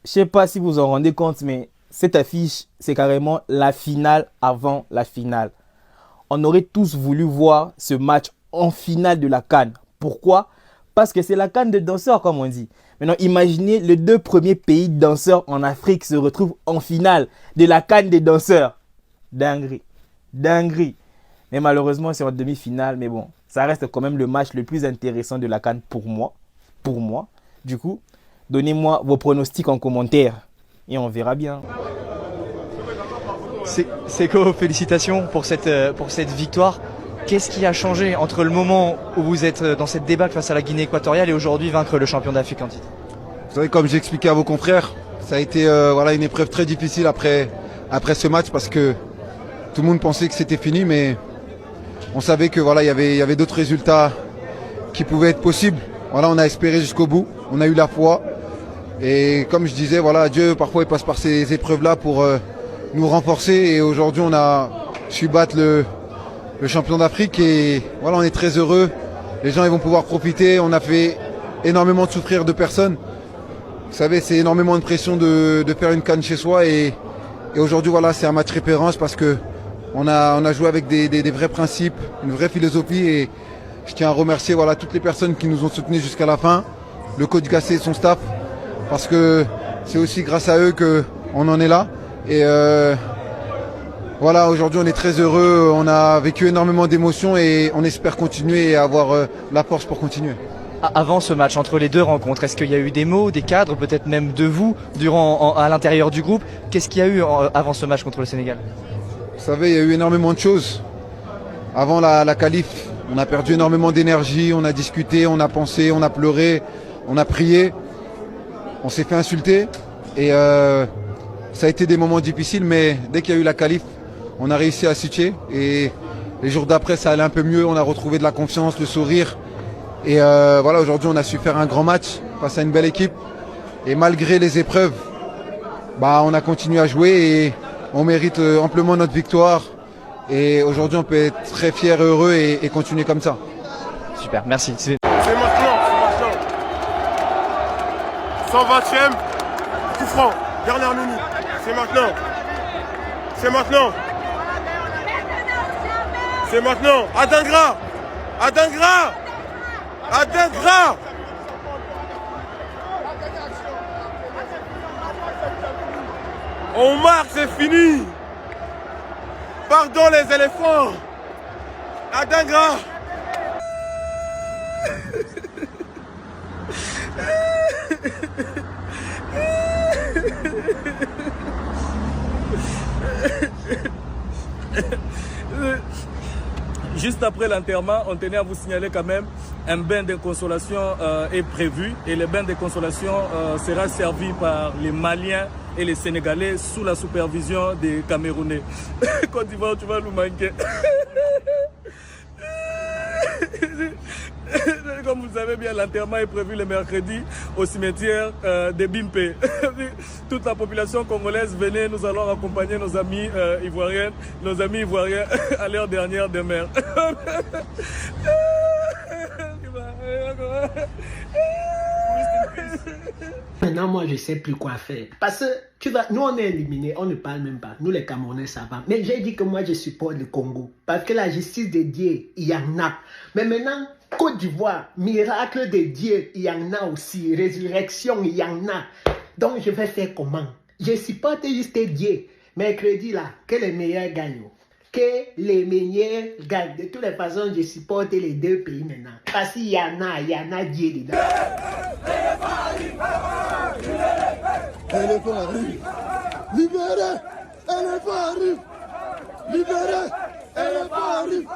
je sais pas si vous vous en rendez compte, mais cette affiche, c'est carrément la finale avant la finale. On aurait tous voulu voir ce match en finale de la CAN. Pourquoi? Parce que c'est la CAN de danseurs, comme on dit. Maintenant, imaginez les deux premiers pays danseurs en Afrique se retrouvent en finale de la CAN des danseurs. Dinguerie. Dinguerie. Mais malheureusement, c'est en demi-finale. Mais bon, ça reste quand même le match le plus intéressant de la CAN pour moi. Pour moi. Du coup, donnez-moi vos pronostics en commentaire. Et on verra bien. Seko, félicitations pour cette victoire. Qu'est-ce qui a changé entre le moment où vous êtes dans cette débâcle face à la Guinée équatoriale et aujourd'hui vaincre le champion d'Afrique en titre? Vous savez, comme j'expliquais à vos confrères, ça a été une épreuve très difficile après ce match parce que tout le monde pensait que c'était fini, mais on savait que il y avait d'autres résultats qui pouvaient être possibles. Voilà, on a espéré jusqu'au bout, on a eu la foi et comme je disais, Dieu parfois il passe par ces épreuves-là pour nous renforcer et aujourd'hui on a su battre le champion d'Afrique et voilà, on est très heureux. Les gens ils vont pouvoir profiter. On a fait énormément de souffrir de personnes. Vous savez, c'est énormément de pression de faire une CAN chez soi et aujourd'hui c'est un match référence parce que on a joué avec des vrais principes, une vraie philosophie et je tiens à remercier toutes les personnes qui nous ont soutenus jusqu'à la fin, le coach Gassé et son staff parce que c'est aussi grâce à eux qu'on en est là et aujourd'hui on est très heureux, on a vécu énormément d'émotions et on espère continuer et avoir la force pour continuer. Avant ce match, entre les deux rencontres, est-ce qu'il y a eu des mots, des cadres, peut-être même de vous, à l'intérieur du groupe? Qu'est-ce qu'il y a eu avant ce match contre le Sénégal? Vous savez, il y a eu énormément de choses. Avant la qualif, on a perdu énormément d'énergie, on a discuté, on a pensé, on a pleuré, on a prié, on s'est fait insulter et ça a été des moments difficiles, mais dès qu'il y a eu la qualif, on a réussi à switcher et les jours d'après ça allait un peu mieux, on a retrouvé de la confiance, le sourire et aujourd'hui on a su faire un grand match face à une belle équipe et malgré les épreuves, on a continué à jouer et on mérite amplement notre victoire et aujourd'hui on peut être très fiers et heureux et continuer comme ça. Super, merci. C'est maintenant. 120e, coup franc, dernière minute. C'est maintenant. Adingra. On marque, c'est fini. Pardon les éléphants. Adingra. Juste après l'enterrement, on tenait à vous signaler quand même un bain de consolation est prévu et le bain de consolation sera servi par les Maliens et les Sénégalais sous la supervision des Camerounais. Côte d'Ivoire, tu vas nous manquer. Comme vous le savez bien, l'enterrement est prévu le mercredi au cimetière de Bimpe. Toute la population congolaise, venez, nous allons accompagner nos amis ivoiriens à leur dernière demeure. Maintenant, moi, je ne sais plus quoi faire. Parce que, nous, on est éliminés, on ne parle même pas. Nous, les Camerounais, ça va. Mais j'ai dit que moi, je supporte le Congo. Parce que la justice de Dieu, il y en a. Mais maintenant, Côte d'Ivoire, miracle de Dieu, il y en a aussi. Résurrection, il y en a. Donc, je vais faire comment? Je supporte juste Dieu. Mercredi, là, que les meilleurs gagnent. Que les meilleurs gagnent. De toutes les façons, je supporte les deux pays maintenant. Parce qu'il y en a Dieu dedans. Éléphant arrive. Libérez. Éléphant arrive. Libérez. Éléphant arrive.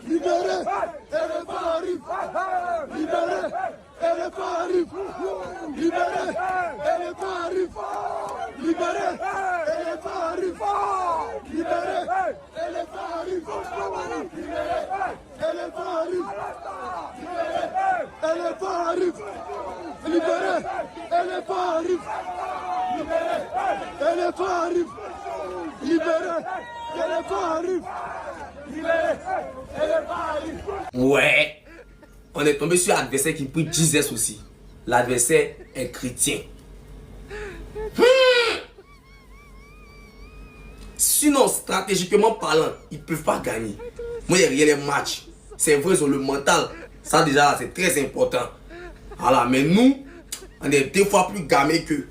Libérez. Éléphant arrive. Libérez. Éléphant arrive. Libérez. Éléphant arrive. Libérez. Éléphant arrive. Libérez. Éléphant arrive. Libérez. Éléphant arrive. Éléphant arrive. Libérez. Éléphant arrive. Libérez. Éléphant arrive. Libérez. Éléphant arrive. Libérez. Éléphant arrive. Ouais, on est tombé sur un adversaire qui prie Jesus aussi. L'adversaire est chrétien. Sinon, stratégiquement parlant, ils ne peuvent pas gagner. Moi, il y a les matchs. C'est vrai, sur le mental. Ça, déjà, c'est très important. Voilà, mais nous, on est 2 fois plus gamés qu'eux.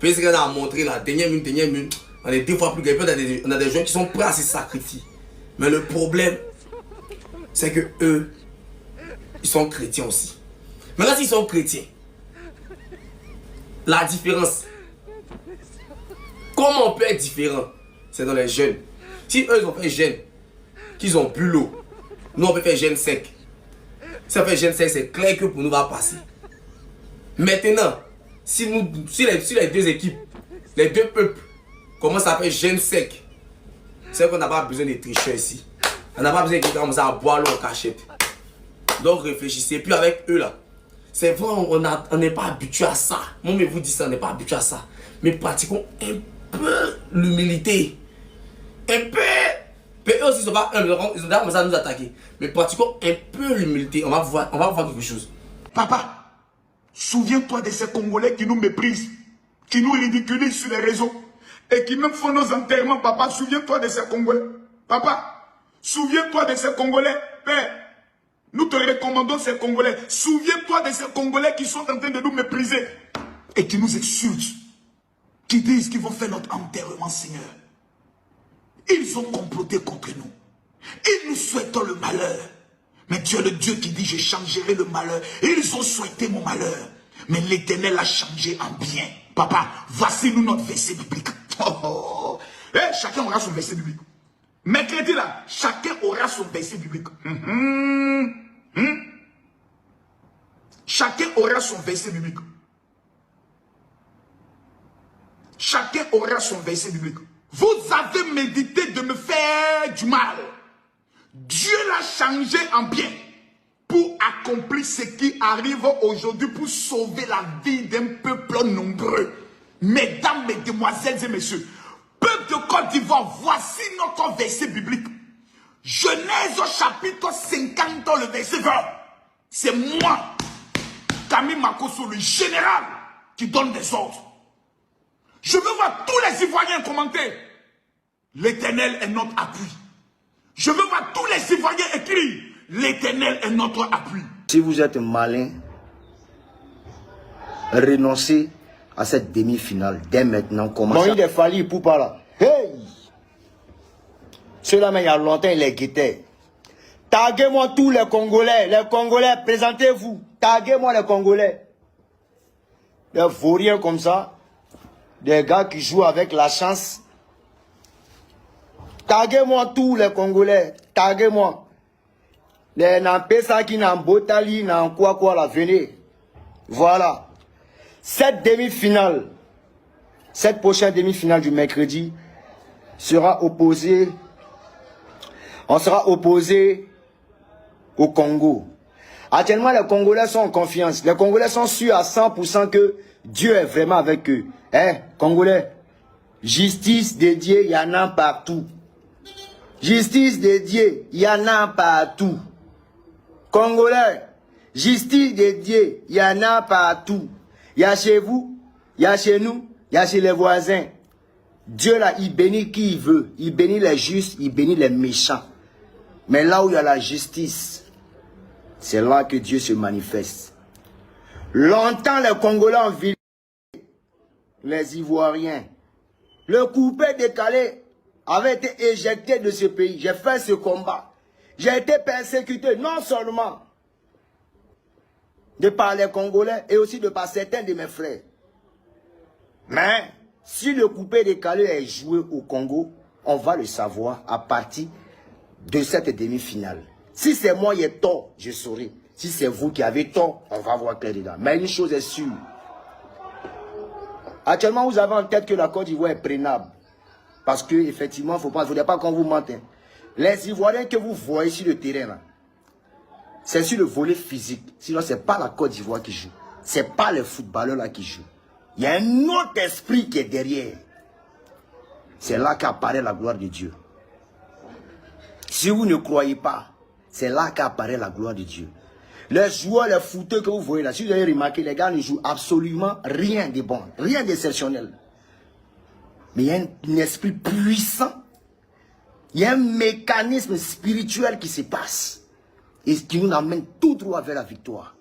Puisqu'on a montré la dernière minute, on est 2 fois plus gamés. On a des joueurs qui sont prêts à se sacrifier. Mais le problème, c'est que eux, ils sont chrétiens aussi. Maintenant, s'ils sont chrétiens, la différence, comment on peut être différent? C'est dans les jeunes. Si eux, ils ont fait jeûne, qu'ils ont bu l'eau, nous, on peut faire jeûne sec. Si on fait jeûne sec, c'est clair que pour nous, va passer. Maintenant, si les 2 équipes, les 2 peuples, commencent à faire jeûne sec, c'est qu'on n'a pas besoin de tricheurs ici. On n'a pas besoin de quelqu'un comme ça à boire l'eau en cachette. Donc réfléchissez. Puis avec eux là, c'est vrai, on n'est pas habitué à ça. Moi, mais vous dites ça, on n'est pas habitué à ça. Mais pratiquons un peu l'humilité. Un peu. Mais eux aussi, ils ont déjà commencé à nous attaquer. Mais pratiquons un peu l'humilité. On va voir quelque chose. Papa, souviens-toi de ces Congolais qui nous méprisent, qui nous ridiculisent sur les réseaux et qui même font nos enterrements. Papa, souviens-toi de ces Congolais. Papa, souviens-toi de ces Congolais. Père, nous te recommandons ces Congolais. Souviens-toi de ces Congolais qui sont en train de nous mépriser et qui nous insultent, qui disent qu'ils vont faire notre enterrement, Seigneur. Ils ont comploté contre nous. Ils nous souhaitent le malheur. Mais tu es le Dieu qui dit, je changerai le malheur. Ils ont souhaité mon malheur. Mais l'Éternel a changé en bien. Papa, voici nous notre verset biblique. Chacun aura son verset biblique. Mercredi là, chacun aura son verset biblique. Chacun aura son verset biblique. Chacun aura son verset biblique. Vous avez médité de me faire du mal. Dieu l'a changé en bien pour accomplir ce qui arrive aujourd'hui, pour sauver la vie d'un peuple nombreux. Mesdames, mesdemoiselles et messieurs, peuple de Côte d'Ivoire, voici notre verset biblique. Genèse au chapitre 50, le verset 20. C'est moi, Camille Makosso, le général, qui donne des ordres. Je veux voir tous les Ivoiriens commenter. L'Éternel est notre appui. Je veux voir tous les Ivoiriens écrire. L'Éternel est notre appui. Si vous êtes malin, renoncez à cette demi-finale. Dès maintenant, commencez. Bon, il est fallu pour pas là. Hey! Ceux-là, mais il y a longtemps, ils les guettaient. Taguez-moi tous les Congolais. Les Congolais, présentez-vous. Taguez-moi les Congolais. Des vauriens comme ça. Des gars qui jouent avec la chance. Taguez-moi tous les Congolais. Taguez-moi. Les Nampesa qui n'ont Botali, n'ont quoi là, venez. Voilà. Cette demi-finale, cette prochaine demi-finale du mercredi sera opposée. On sera opposé au Congo. Actuellement, les Congolais sont en confiance. Les Congolais sont sûrs à 100% que Dieu est vraiment avec eux. Hein, Congolais, justice dédiée, il y en a partout. Justice dédiée, il y en a partout. Congolais, justice dédiée, il y en a partout. Il y a chez vous, il y a chez nous, il y a chez les voisins. Dieu là, il bénit qui il veut. Il bénit les justes, il bénit les méchants. Mais là où il y a la justice, c'est là que Dieu se manifeste. Longtemps les Congolais ont vu les Ivoiriens. Le coupé décalé avait été éjecté de ce pays. J'ai fait ce combat. J'ai été persécuté non seulement de par les Congolais et aussi de par certains de mes frères. Mais si le coupé décalé est joué au Congo, on va le savoir à partir de cette demi-finale. Si c'est moi qui ai tort, je saurai. Si c'est vous qui avez tort, on va voir clair dedans. Mais une chose est sûre. Actuellement, vous avez en tête que la Côte d'Ivoire est prénable. Parce que, effectivement, il ne faudrait pas qu'on vous mente. Hein. Les Ivoiriens que vous voyez sur le terrain, c'est sur le volet physique. Sinon, ce n'est pas la Côte d'Ivoire qui joue. Ce n'est pas les footballeurs là qui jouent. Il y a un autre esprit qui est derrière. C'est là qu'apparaît la gloire de Dieu. Si vous ne croyez pas, c'est là qu'apparaît la gloire de Dieu. Les joueurs, les footeux que vous voyez là, si vous avez remarqué, les gars ne jouent absolument rien de bon, rien d'exceptionnel. Mais il y a un esprit puissant Il y a un mécanisme spirituel qui se passe et qui nous amène tout droit vers la victoire.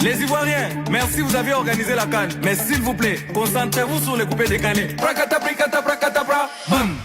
Les Ivoiriens, merci, vous avez organisé la CAN. Mais s'il vous plaît, concentrez-vous sur les coupés décalés. Prakata, prakata, prakata, bam.